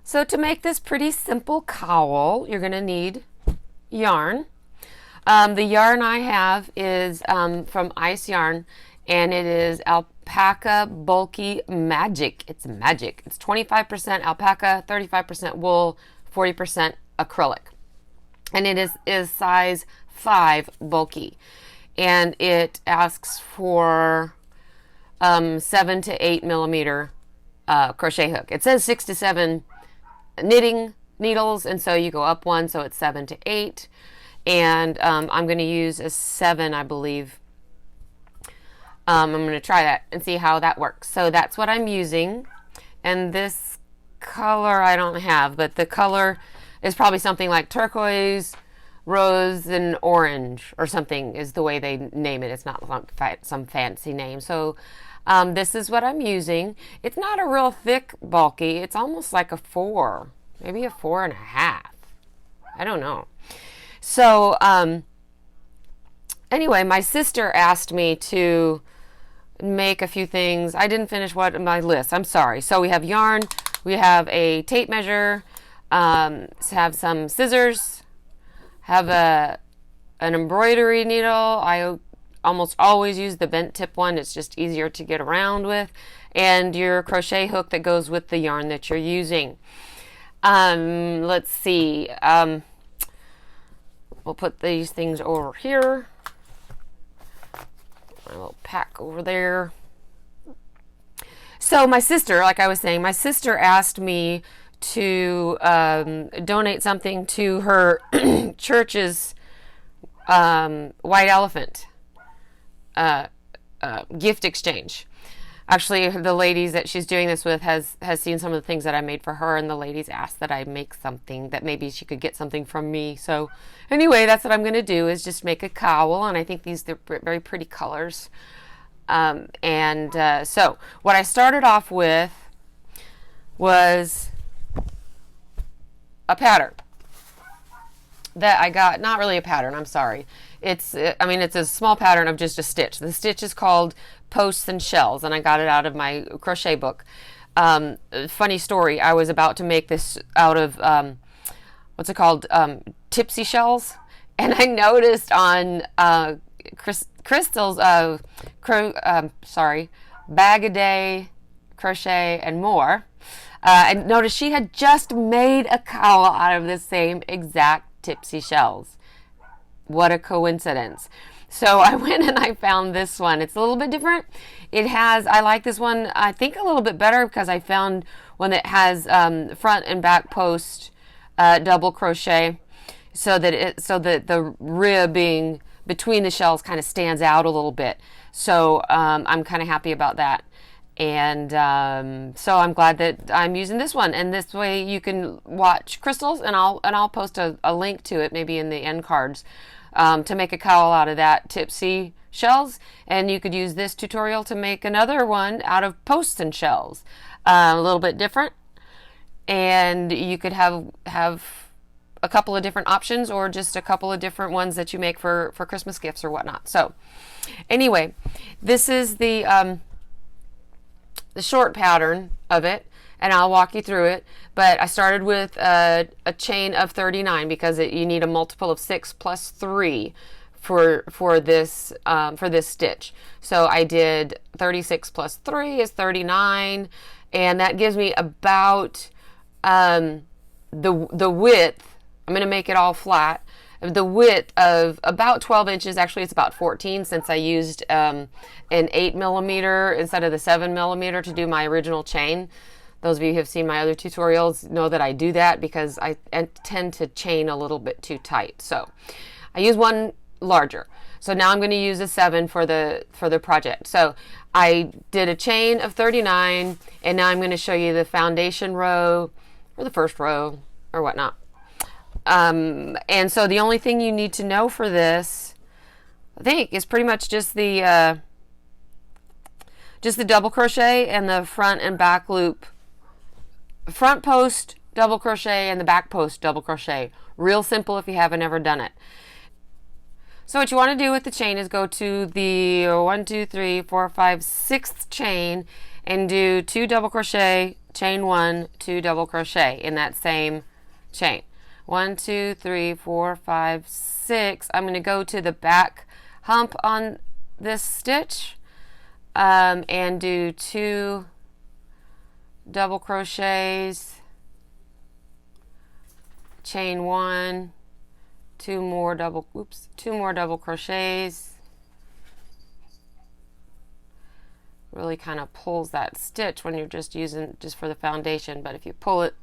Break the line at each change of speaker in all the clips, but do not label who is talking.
So to make this pretty simple cowl, you're going to need yarn. The yarn I have is from Ice Yarn, and it is Alpaca Bulky Magic. It's magic. It's 25% alpaca, 35% wool, 40% acrylic. And it is size 5 bulky. And it asks for 7 to 8 millimeter crochet hook. It says 6 to 7 knitting needles, and so you go up one, so it's 7 to 8. And I'm going to use a 7, I believe. I'm going to try that and see how that works. So that's what I'm using. And this color I don't have, but the color is probably something like turquoise, rose, and orange or something is the way they name it. It's not some fancy name. So this is what I'm using. It's not a real thick bulky. It's almost like a 4, maybe a 4.5. I don't know. So anyway, my sister asked me to make a few things. I didn't finish my list. I'm sorry. So we have yarn, we have a tape measure, have some scissors, have an embroidery needle. I almost always use the bent tip one. It's just easier to get around with, and your crochet hook that goes with the yarn that you're using. Let's see. We'll put these things over here. My little pack over there. So my sister, like I was saying, my sister asked me to donate something to her church's white elephant gift exchange. Actually, the ladies that she's doing this with has seen some of the things that I made for her, and the ladies asked that I make something that maybe she could get something from me. So anyway, that's what I'm going to do, is just make a cowl, and I think they're very pretty colors. So what I started off with was a pattern that I got, not really a pattern, I'm sorry. It's a small pattern of just a stitch. The stitch is called Posts and Shells, and I got it out of my crochet book. Funny story, I was about to make this out of, what's it called, Tipsy shells, and I noticed on Crystal's, Bag a Day, Crochet, and More, I noticed she had just made a cowl out of the same exact Tipsy shells. What a coincidence. So I went and I found this one. It's a little bit different. I like this one, I think, a little bit better because I found one that has front and back post double crochet, so that the ribbing between the shells kind of stands out a little bit. So I'm kind of happy about that. And so I'm glad that I'm using this one, and this way you can watch Crystal's, and I'll post a link to it maybe in the end cards, to make a cowl out of that Tipsy shells, and you could use this tutorial to make another one out of posts and shells, a little bit different, and you could have a couple of different options, or just a couple of different ones that you make for Christmas gifts or whatnot. So anyway, this is the short pattern of it, and I'll walk you through it. But I started with a chain of 39 because you need a multiple of 6 plus 3 for this stitch. So I did 36 plus 3 is 39, and that gives me about the width. I'm going to make it all flat. The width of about 12 inches. Actually, it's about 14 since I used an 8 millimeter instead of the 7 millimeter to do my original chain. Those of you who have seen my other tutorials know that I do that because I tend to chain a little bit too tight. So I use one larger. So now I'm going to use a 7 for the project. So I did a chain of 39, and now I'm going to show you the foundation row or the first row or whatnot. And so the only thing you need to know for this, I think, is pretty much just the double crochet and the front and back loop. Front post double crochet and the back post double crochet. Real simple if you haven't ever done it. So what you want to do with the chain is go to the 1, 2, 3, 4, 5, 6th chain and do 2 double crochet, chain 1, 2 double crochet in that same chain. 1, 2, 3, 4, 5, 6. I'm going to go to the back hump on this stitch and do 2 double crochets, chain 1, 2 more double crochets. Really kind of pulls that stitch when you're just using just for the foundation, but if you pull it,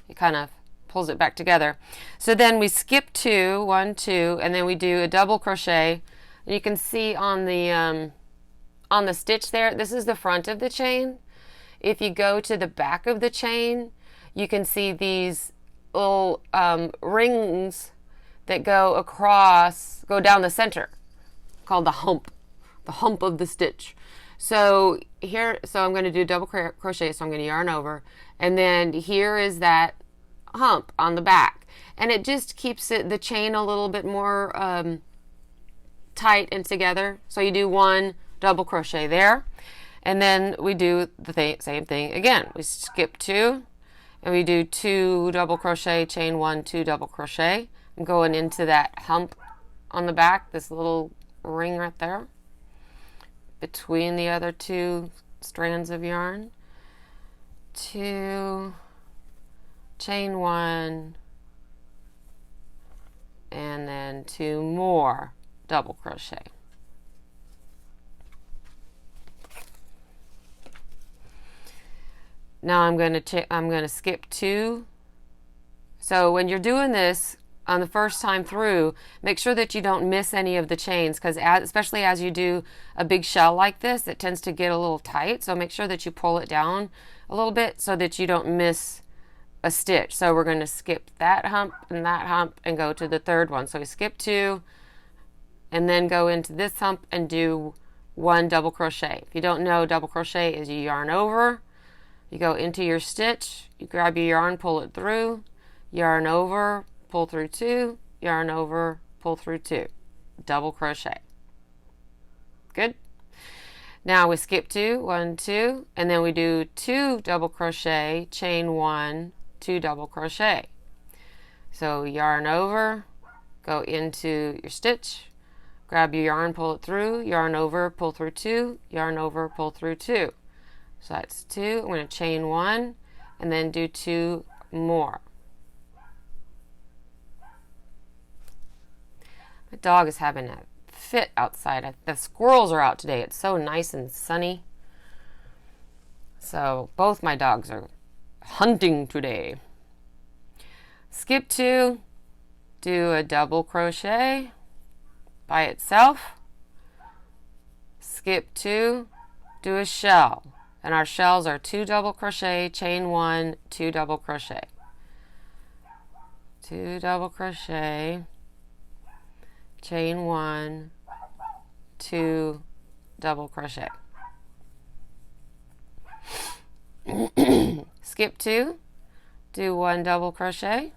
it kind of pulls it back together. So then we skip 2, 1, 2, and then we do a double crochet. And you can see on the stitch there, this is the front of the chain. If you go to the back of the chain, you can see these little rings that go across, go down the center, called the hump of the stitch. So here, I'm going to do double crochet, so I'm going to yarn over, and then here is that hump on the back, and it just keeps the chain a little bit more tight and together. So you do 1 double crochet there, and then we do the same thing again. We skip 2, and we do 2 double crochet, chain 1, 2 double crochet. I'm going into that hump on the back, this little ring right there, between the other 2 strands of yarn. 2, chain 1, and then 2 more double crochet. Now I'm going to skip 2. So when you're doing this on the first time through, make sure that you don't miss any of the chains, because especially as you do a big shell like this, it tends to get a little tight. So make sure that you pull it down a little bit so that you don't miss a stitch. So we're going to skip that hump and go to the third one. So we skip 2 and then go into this hump and do 1 double crochet. If you don't know, double crochet is you yarn over, you go into your stitch, you grab your yarn, pull it through, yarn over, pull through 2, yarn over, pull through 2, double crochet. Good. Now we skip 2, 1, 2, and then we do 2 double crochet, chain 1, 2 double crochet. So yarn over, go into your stitch, grab your yarn, pull it through, yarn over, pull through 2, yarn over, pull through 2. So that's 2. I'm going to chain 1 and then do 2 more. My dog is having a fit outside. The squirrels are out today. It's so nice and sunny. So both my dogs are hunting today. Skip 2, do a double crochet by itself. Skip 2, do a shell. And our shells are 2 double crochet, chain 1, 2 double crochet. 2 double crochet, chain 1, 2 double crochet. Skip 2, do 1 double crochet.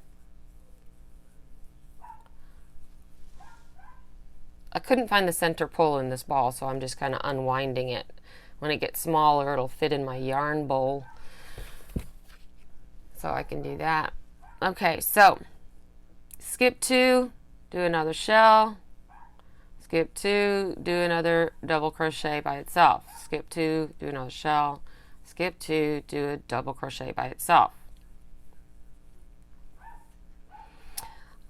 I couldn't find the center pull in this ball, so I'm just kind of unwinding it. When it gets smaller, it'll fit in my yarn bowl, so I can do that. Okay, so skip 2, do another shell. Skip 2, do another double crochet by itself. Skip 2, do another shell. Skip 2, do a double crochet by itself.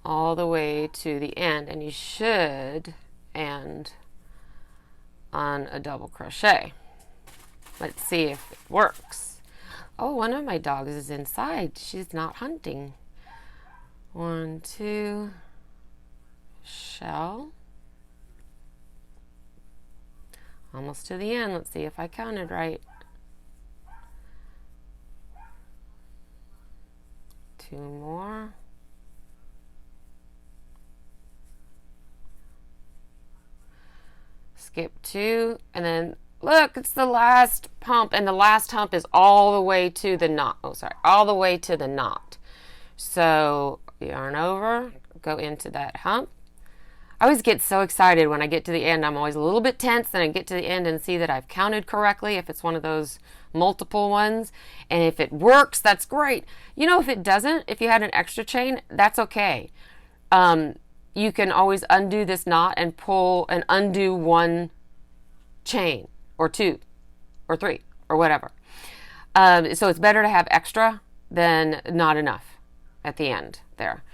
All the way to the end, and you should end on a double crochet. Let's see if it works. Oh, one of my dogs is inside. She's not hunting. 1, 2, shell. Almost to the end. Let's see if I counted right. 2 more. Skip 2, and then look, it's the last hump, and the last hump is all the way to the knot. Oh, sorry, all the way to the knot. So yarn over, go into that hump. I always get so excited when I get to the end. I'm always a little bit tense, and I get to the end and see that I've counted correctly if it's one of those multiple ones. And if it works, that's great. You know, if it doesn't, if you had an extra chain, that's okay. You can always undo this knot and pull and undo one chain or two or three or whatever. So it's better to have extra than not enough at the end there.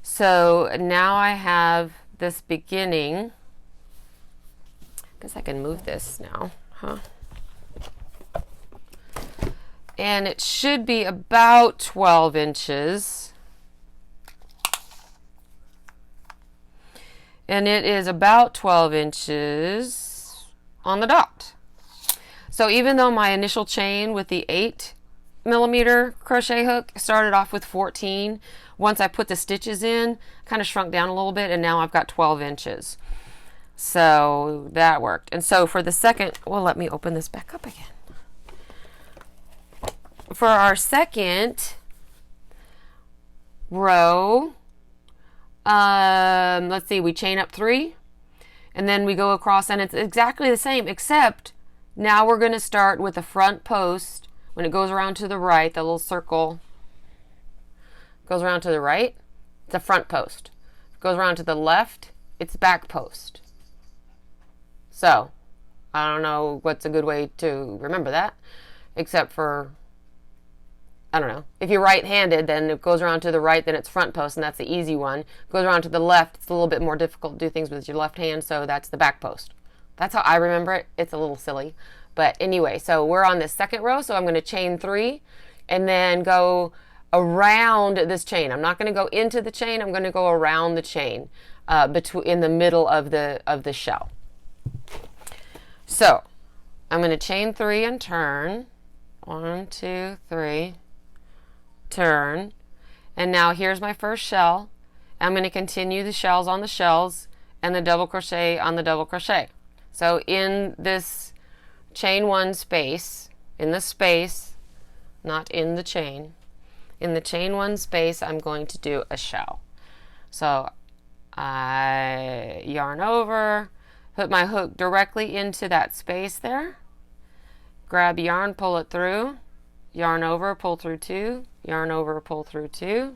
So now I have this beginning. I guess I can move this now, huh? And it should be about 12 inches. And it is about 12 inches on the dot. So even though my initial chain with the 8mm crochet hook started off with 14, once I put the stitches in, kind of shrunk down a little bit, and now I've got 12 inches. So that worked. And so for the second, well, let me open this back up again. For our second row, let's see, we chain up 3, and then we go across, and it's exactly the same, except now we're going to start with the front post. When it goes around to the right, the little circle goes around to the right, it's a front post. If it goes around to the left, it's back post. So, I don't know what's a good way to remember that, except for, I don't know. If you're right-handed, then it goes around to the right, then it's front post, and that's the easy one. It goes around to the left, it's a little bit more difficult to do things with your left hand, so that's the back post. That's how I remember it. It's a little silly. But anyway, so we're on this second row, so I'm going to chain 3 and then go around this chain. I'm not going to go into the chain. I'm going to go around the chain in the middle of the shell. So I'm going to chain 3 and turn. 1, 2, 3. Turn. And now here's my first shell. I'm going to continue the shells on the shells and the double crochet on the double crochet. So in this chain 1 space, in the space, not in the chain, in the chain 1 space, I'm going to do a shell. So I yarn over, put my hook directly into that space there, grab yarn, pull it through, yarn over, pull through 2, yarn over, pull through 2,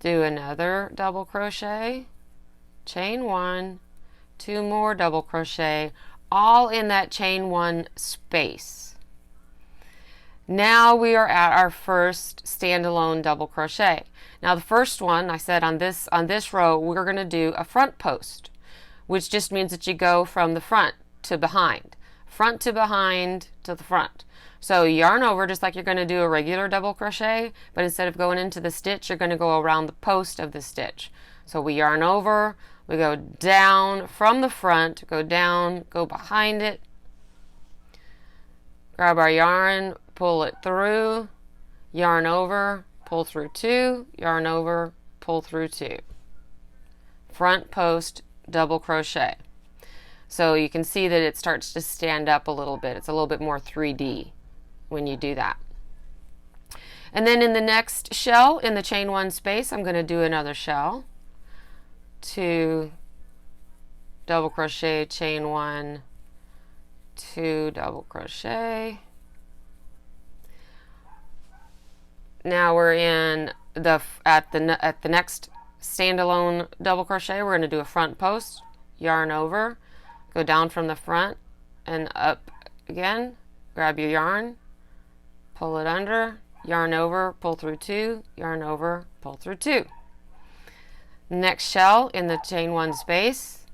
do another double crochet, chain 1, 2 more double crochet, all in that chain 1 space. Now we are at our first standalone double crochet. Now the first one, I said on this row, we're going to do a front post, which just means that you go from the front to behind to the front. So yarn over just like you're going to do a regular double crochet, but instead of going into the stitch, you're going to go around the post of the stitch. So we yarn over, we go down from the front, go down, go behind it, grab our yarn, pull it through, yarn over, pull through 2, yarn over, pull through 2. Front post double crochet. So you can see that it starts to stand up a little bit. It's a little bit more 3D when you do that. And then in the next shell, in the chain 1 space, I'm going to do another shell. 2 double crochet, chain 1, 2 double crochet. Now we're in at the next standalone double crochet. We're going to do a front post, yarn over, go down from the front and up again, grab your yarn, pull it under, yarn over, pull through 2, yarn over, pull through 2. Next shell in the chain 1 space,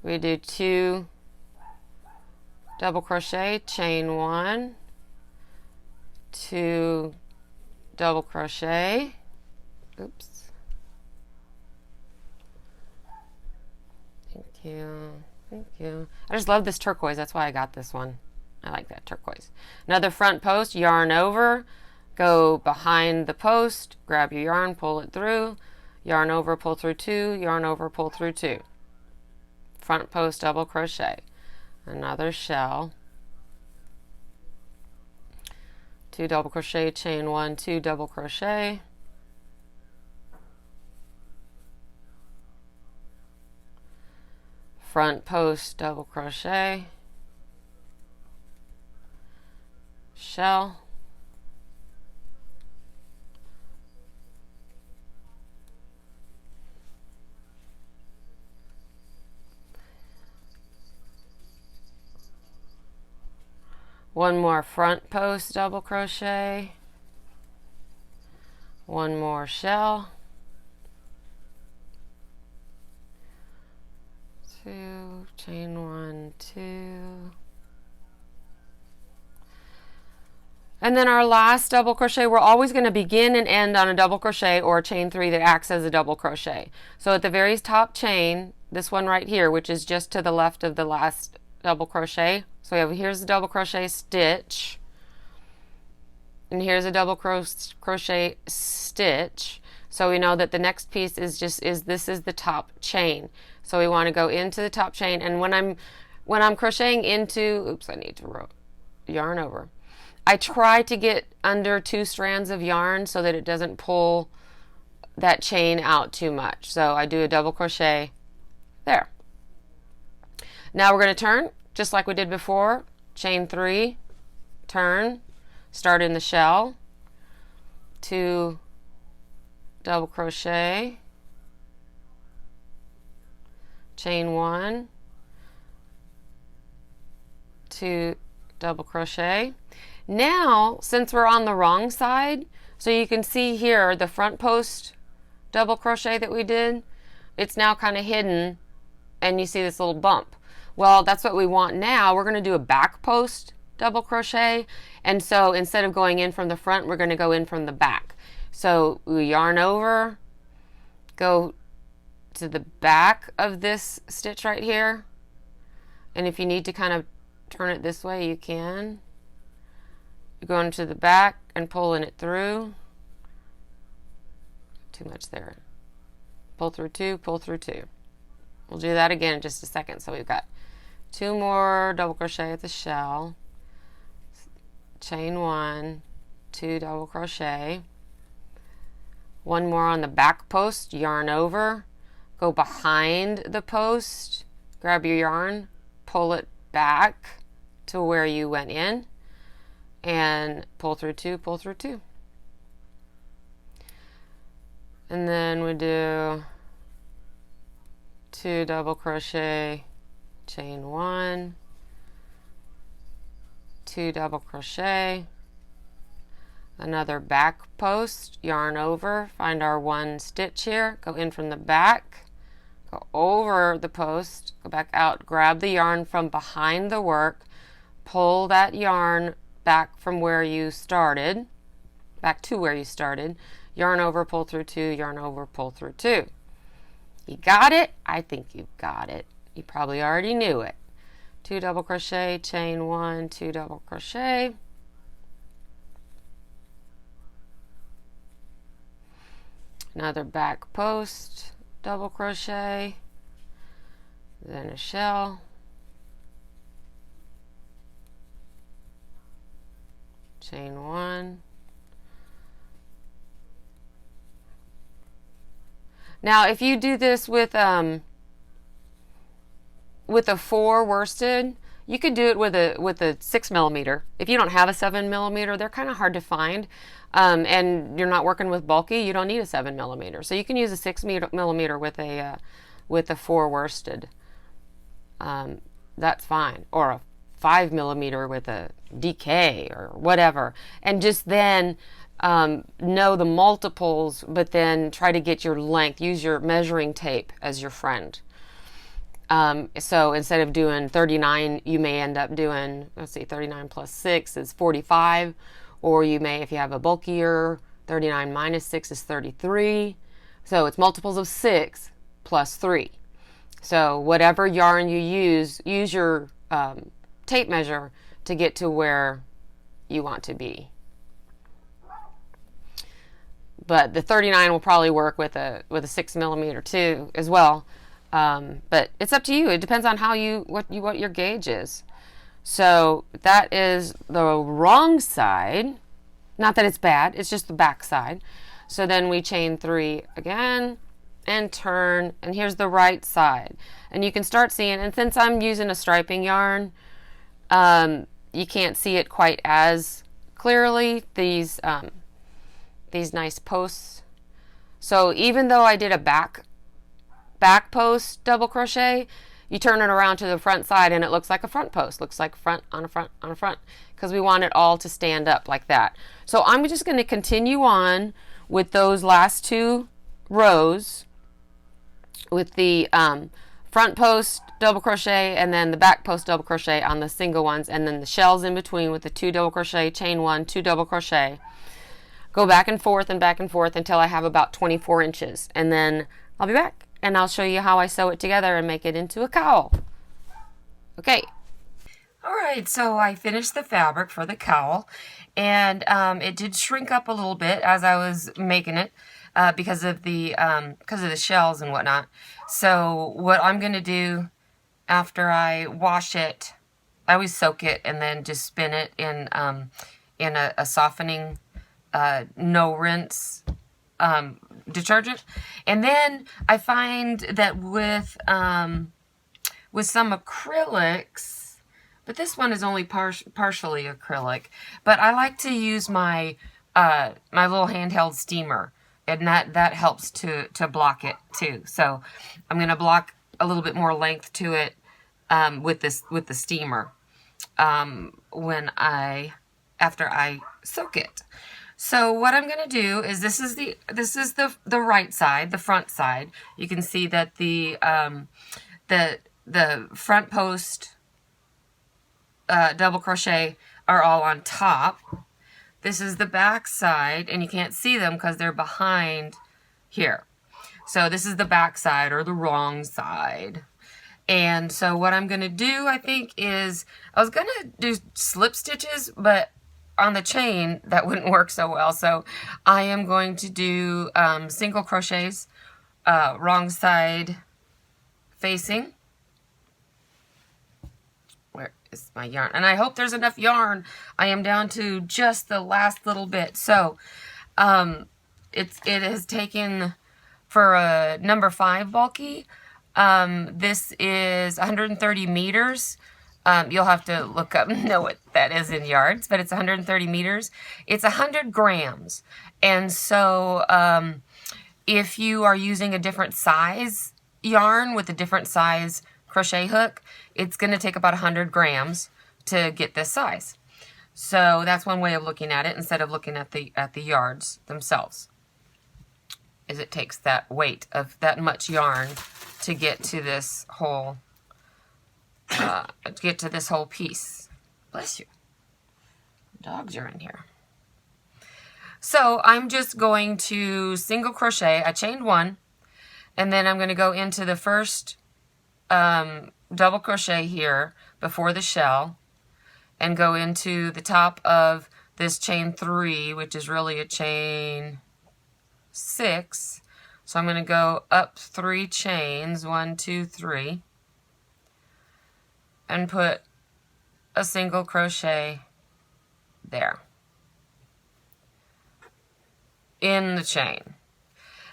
we do 2 double crochet, chain 1, 2 double crochet, oops, thank you. I just love this turquoise, that's why I got this one. I like that turquoise. Another front post, yarn over, go behind the post, grab your yarn, pull it through, yarn over, pull through 2, yarn over, pull through 2. Front post double crochet. Another shell. 2 double crochet, chain 1, 2 double crochet. front post double crochet, shell, one more front post double crochet, one more shell, 2, chain 1, 2, and then our last double crochet, we're always going to begin and end on a double crochet or a chain 3 that acts as a double crochet. So at the very top chain, this one right here, which is just to the left of the last double crochet, so we have, here's the double crochet stitch, and here's a double crochet stitch. So we know that the next piece is this is the top chain. So we want to go into the top chain, and when I'm crocheting into, oops, I need to yarn over. I try to get under 2 strands of yarn so that it doesn't pull that chain out too much. So I do a double crochet there. Now we're going to turn just like we did before. Chain 3, turn, start in the shell, 2 double crochet, chain 1, 2 double crochet. Now, since we're on the wrong side, so you can see here the front post double crochet that we did, it's now kind of hidden, and you see this little bump. Well, that's what we want now. We're going to do a back post double crochet, and so instead of going in from the front, we're going to go in from the back. So we yarn over, go to the back of this stitch right here, and if you need to kind of turn it this way, you can. You go into the back and pulling it through. Too much there. Pull through 2, pull through 2. We'll do that again in just a second. So we've got 2 more double crochet at the shell, chain 1, 2 double crochet, 1 more on the back post, yarn over, go behind the post, grab your yarn, pull it back to where you went in, and pull through 2, pull through 2. And then we do 2 double crochet, chain 1, 2 double crochet, another back post, yarn over, find our 1 stitch here, go in from the back, go over the post, go back out, grab the yarn from behind the work, pull that yarn back from where you started, back to where you started, yarn over, pull through 2, yarn over, pull through 2. You got it? I think you've got it. You probably already knew it. 2 double crochet, chain 1, 2 double crochet. Another back post, double crochet, then a shell, chain 1. Now, if you do this with a 4 worsted, you could do it with a 6 millimeter. If you don't have a 7 millimeter, they're kind of hard to find, and you're not working with bulky, you don't need a 7 millimeter. So you can use a 6 millimeter with a 4 worsted. That's fine, or a 5 millimeter with a DK or whatever, and just then know the multiples, but then try to get your length. Use your measuring tape as your friend. So instead of doing 39, you may end up doing, let's see, 39 plus 6 is 45, or you may, if you have a bulkier, 39 minus 6 is 33. So it's multiples of 6 plus 3. So whatever yarn you use your tape measure to get to where you want to be. But the 39 will probably work with a 6 millimeter too as well. But it's up to you. It depends on what your gauge is. So that is the wrong side. Not that it's bad, it's just the back side. So then we chain 3 again, and turn, and here's the right side. And you can start seeing, and since I'm using a striping yarn, you can't see it quite as clearly, these nice posts. So even though I did a back post double crochet, you turn it around to the front side and it looks like a front post, looks like front on a front on a front, because we want it all to stand up like that. So I'm just going to continue on with those last 2 rows with the front post double crochet and then the back post double crochet on the single ones, and then the shells in between with the 2 double crochet, chain 1, 2 double crochet. Go back and forth until I have about 24 inches, and then I'll be back and I'll show you how I sew it together and make it into a cowl. Okay. Alright, so I finished the fabric for the cowl, and it did shrink up a little bit as I was making it because of the shells and whatnot. So what I'm going to do after I wash it, I always soak it and then just spin it in a softening no rinse detergent. And then I find that with some acrylics, but this one is only partially acrylic, but I like to use my my little handheld steamer, and that helps to block it too. So I'm going to block a little bit more length to it with the steamer after I soak it. So what I'm going to do is this is the right side, the front side. You can see that the front post double crochet are all on top. This is the back side, and you can't see them because they're behind here. So this is the back side, or the wrong side. And so what I'm going to do, I think, is I was going to do slip stitches, but on the chain that wouldn't work so well. So I am going to do single crochets, wrong side facing. Where is my yarn? And I hope there's enough yarn. I am down to just the last little bit. So it has taken, for a number 5 bulky, this is 130 meters. You'll have to look up and know what that is in yards, but it's 130 meters. It's 100 grams. And so if you are using a different size yarn with a different size crochet hook, it's going to take about 100 grams to get this size. So that's one way of looking at it, instead of looking at the yards themselves, is it takes that weight of that much yarn to get to this whole piece. Bless you. Dogs are in here. So I'm just going to single crochet. I chained 1, and then I'm going to go into the first double crochet here before the shell, and go into the top of this chain 3, which is really a chain 6. So I'm going to go up 3 chains, 1, 2, 3, and put a single crochet there in the chain.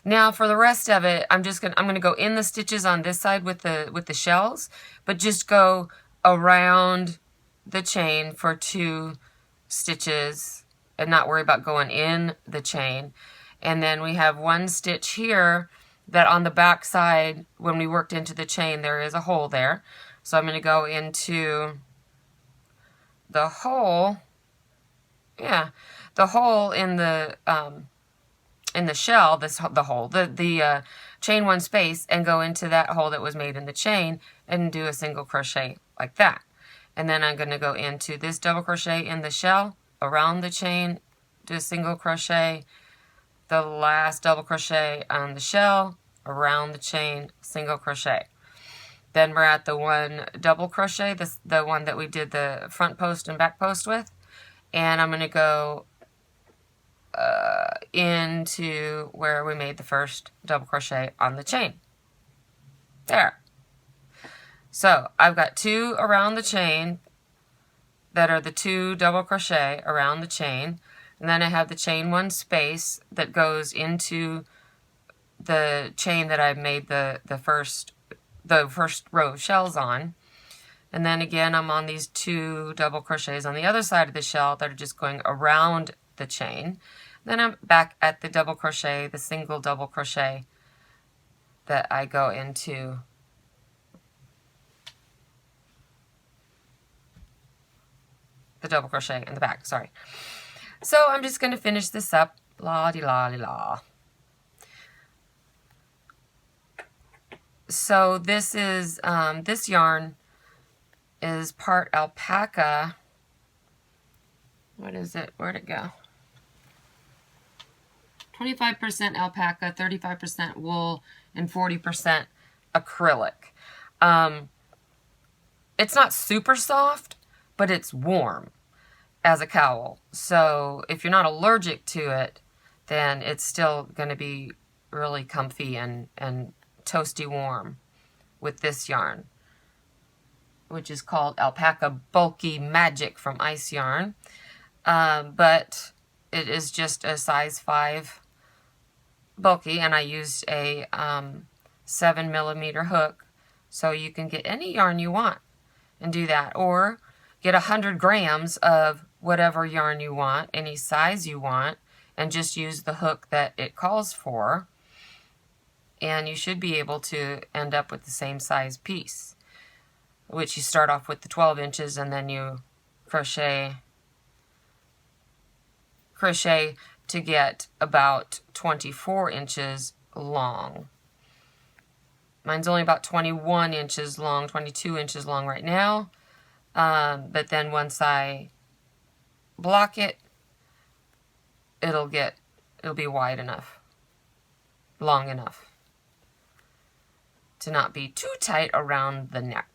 Now for the rest of it, I'm going to go in the stitches on this side with the shells, but just go around the chain for 2 stitches and not worry about going in the chain. And then we have 1 stitch here that on the back side, when we worked into the chain, there is a hole there. So I'm going to go into the hole, the hole in the shell, the chain 1 space, and go into that hole that was made in the chain and do a single crochet like that. And then I'm going to go into this double crochet in the shell, around the chain, do a single crochet, the last double crochet on the shell, around the chain, single crochet. Then we're at the 1 double crochet, the one that we did the front post and back post with. And I'm going to go into where we made the first double crochet on the chain. There. So I've got 2 around the chain that are the 2 double crochet around the chain. And then I have the chain 1 space that goes into the chain that I made the first row of shells on. And then again, I'm on these 2 double crochets on the other side of the shell that are just going around the chain. Then I'm back at the double crochet, the single double crochet that I go into the double crochet in the back, sorry. So I'm just going to finish this up, la-di-la-di-la. So this is, this yarn is part alpaca. What is it? Where'd it go? 25% alpaca, 35% wool, and 40% acrylic. It's not super soft, but it's warm as a cowl. So if you're not allergic to it, then it's still going to be really comfy and toasty warm with this yarn, which is called Alpaca Bulky Magic from Ice Yarn. But it is just a size 5 bulky, and I used a 7mm hook, so you can get any yarn you want and do that, or get 100 grams of whatever yarn you want, any size you want, and just use the hook that it calls for, and you should be able to end up with the same size piece, which you start off with the 12 inches and then you crochet to get about 24 inches long. Mine's only about 21 inches long, 22 inches long right now. But then once I block it, it'll be wide enough, long enough to not be too tight around the neck.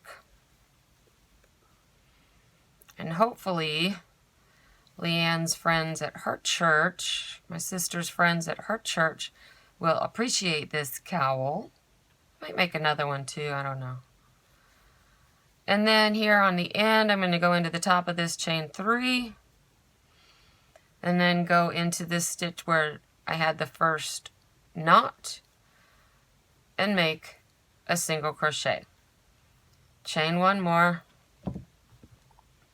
And hopefully Leanne's friends at her church, my sister's friends at her church, will appreciate this cowl. Might make another one too, I don't know. And then here on the end, I'm going to go into the top of this chain 3, and then go into this stitch where I had the first knot, and make a single crochet. Chain 1 more.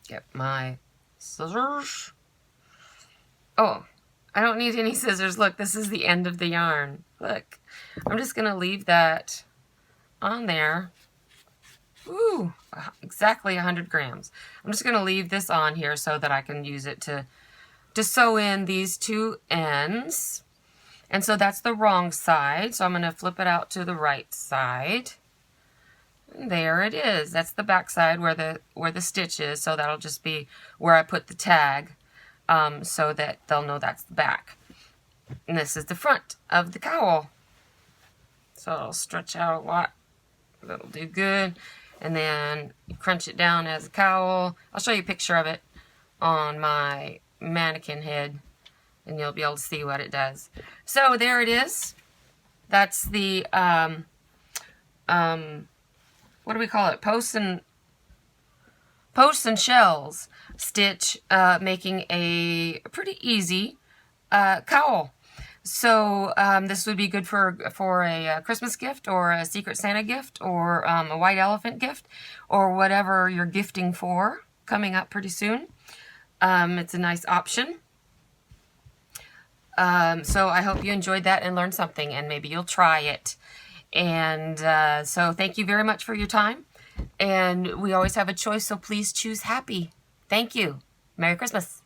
Get my scissors. Oh, I don't need any scissors. Look, this is the end of the yarn. Look, I'm just going to leave that on there. Ooh, exactly 100 grams. I'm just going to leave this on here so that I can use it to sew in these 2 ends. And so that's the wrong side. So I'm going to flip it out to the right side. And there it is. That's the back side where the stitch is. So that'll just be where I put the tag, so that they'll know that's the back. And this is the front of the cowl. So it'll stretch out a lot. That'll do good. And then you crunch it down as a cowl. I'll show you a picture of it on my mannequin head, and you'll be able to see what it does. So there it is. That's the what do we call it? Posts and shells stitch, making a pretty easy cowl. So this would be good for a Christmas gift, or a Secret Santa gift, or a white elephant gift, or whatever you're gifting for coming up pretty soon. It's a nice option. So I hope you enjoyed that and learned something, and maybe you'll try it. And so thank you very much for your time. And we always have a choice, so please choose happy. Thank you. Merry Christmas.